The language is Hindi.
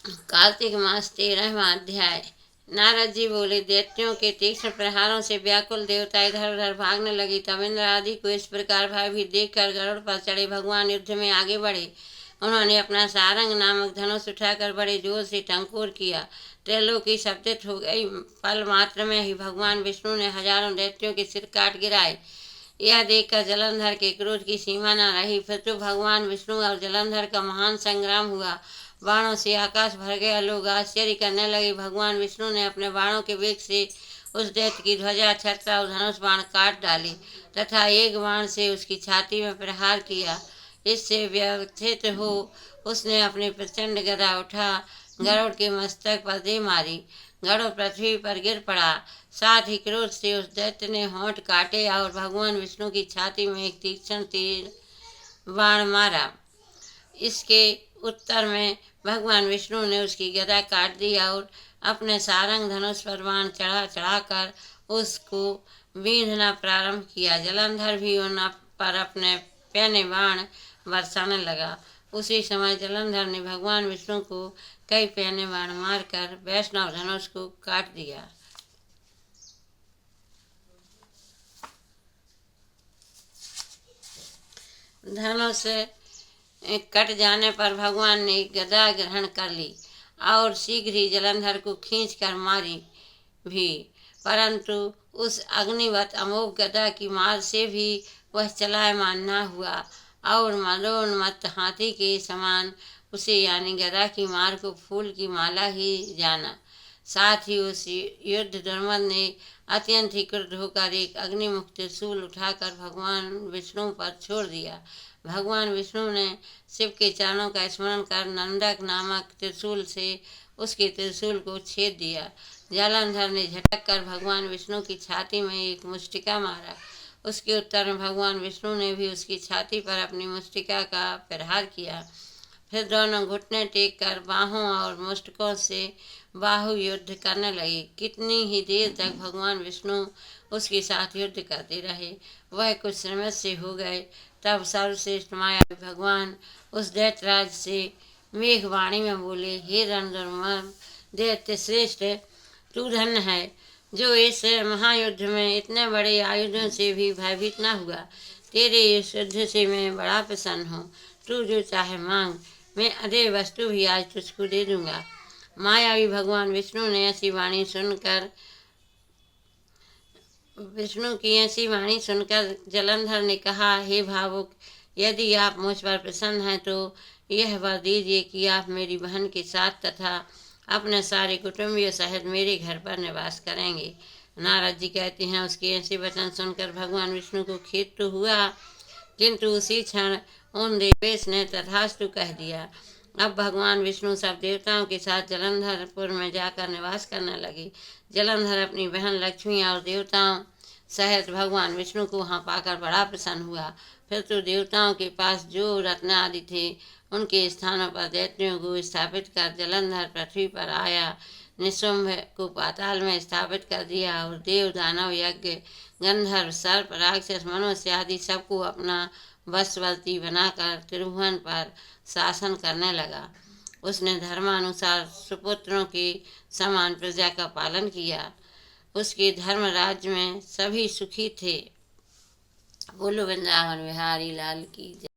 कार्तिक मास 13वां अध्याय। नारद जी बोले, दैत्यों के तीक्ष्ण प्रहारों से व्याकुल देवता इधर उधर भागने लगे। तब इंद्र आदि को इस प्रकार भयभीत देखकर गरुड़ पर चढ़े भगवान युद्ध में आगे बढ़े। उन्होंने अपना सारंग नामक धनुष उठाकर बड़े जोर से टंकोर किया। त्रैलोकी शब्दित हो गई। पल मात्र में ही भगवान विष्णु ने हजारों दैत्यों के सिर काट गिराए। यह देखकर जलंधर के क्रोध की सीमा न रही। फिर तो भगवान विष्णु और जलंधर का महान संग्राम हुआ। बाणों से आकाश भर गया। लोग आश्चर्य करने लगे। भगवान विष्णु ने अपने बाणों के वेग से उस दैत्य की ध्वजा, छत्र और धनुष बाण काट डाले तथा एक बाण से उसकी छाती में प्रहार किया। इससे व्यथित हो उसने अपनी प्रचंड गदा उठा गरुड़ के मस्तक पर दे मारी। गरुड़ पृथ्वी पर गिर पड़ा। साथ ही क्रोध से उस दैत्य ने होंठ काटे और भगवान विष्णु की छाती में एक तीक्ष्ण तीर बाण मारा। इसके उत्तर में भगवान विष्णु ने उसकी गदा काट दी और अपने सारंग धनुष पर बाण चढ़ा चढ़ाकर उसको बींधना प्रारंभ किया। जलंधर भी उन पर अपने पैने बाण बरसाने लगा। उसी समय जलंधर ने भगवान विष्णु को कई पैने बाण मारकर वैष्णव धनुष को काट दिया। धनुष कट जाने पर भगवान ने गदा ग्रहण कर ली और शीघ्र ही जलंधर को खींच कर मारी भी, परंतु उस अग्निवत अमोघ गदा की मार से भी वह चलायमान न हुआ और मदोन्मत्त हाथी के समान उसे यानी गदा की मार को फूल की माला ही जाना। साथ ही उस युद्ध दुर्मद ने अत्यंत ही क्रुद्ध होकर एक अग्निमुख त्रिशूल उठाकर भगवान विष्णु पर छोड़ दिया। भगवान विष्णु ने शिव के चरणों का स्मरण कर नंदक नामक त्रिशूल से उसके त्रिशूल को छेद दिया। जालंधर ने झटक कर भगवान विष्णु की छाती में एक मुष्टिका मारा। उसके उत्तर में भगवान विष्णु ने भी उसकी छाती पर अपनी मुष्टिका का प्रहार किया। फिर दोनों घुटने टेक कर बाहों और मुष्टकों से बाहु युद्ध करने लगे। कितनी ही देर तक भगवान विष्णु उसके साथ युद्ध करते रहे। वह कुछ समय से हो गए। तब सर्वश्रेष्ठ मायावी भगवान उस दैत्यराज से मेघवाणी में बोले, हे रणधर्म दैत्य श्रेष्ठ, तू धन्य है जो इस महायुद्ध में इतने बड़े आयुधों से भी भयभीत न हुआ। तेरे इस युद्ध से मैं बड़ा प्रसन्न हूँ। तू जो चाहे मांग, मैं अधेय वस्तु भी आज तुझको दे दूंगा। मायावी भगवान विष्णु की ऐसी वाणी सुनकर जलंधर ने कहा, हे भावुक, यदि आप मुझ पर प्रसन्न हैं तो यह वर दीजिए कि आप मेरी बहन के साथ तथा अपने सारे कुटुंबियों सहित मेरे घर पर निवास करेंगे। नारद जी कहते हैं, उसके ऐसे वचन सुनकर भगवान विष्णु को खेद तो हुआ, किंतु उसी क्षण उन देवेश ने तथास्तु कह दिया। अब भगवान विष्णु सब देवताओं के साथ जलंधरपुर में जाकर निवास करने लगे। जलंधर अपनी बहन लक्ष्मी और देवताओं सहित भगवान विष्णु को वहाँ पाकर बड़ा प्रसन्न हुआ। फिर तो देवताओं के पास जो रत्न आदि थे उनके स्थानों पर दैत्यों को स्थापित कर जलंधर पृथ्वी पर आया। निशुंभ को पाताल में स्थापित कर दिया और देव दानव यज्ञ गंधर्व सर्प राक्षस मनुष्य आदि सबको अपना वशवर्ती बनाकर त्रिभुवन पर शासन करने लगा। उसने धर्मानुसार सुपुत्रों के समान प्रजा का पालन किया। उसके धर्म राज्य में सभी सुखी थे। बोलो वृंदावन बिहारी लाल की जय।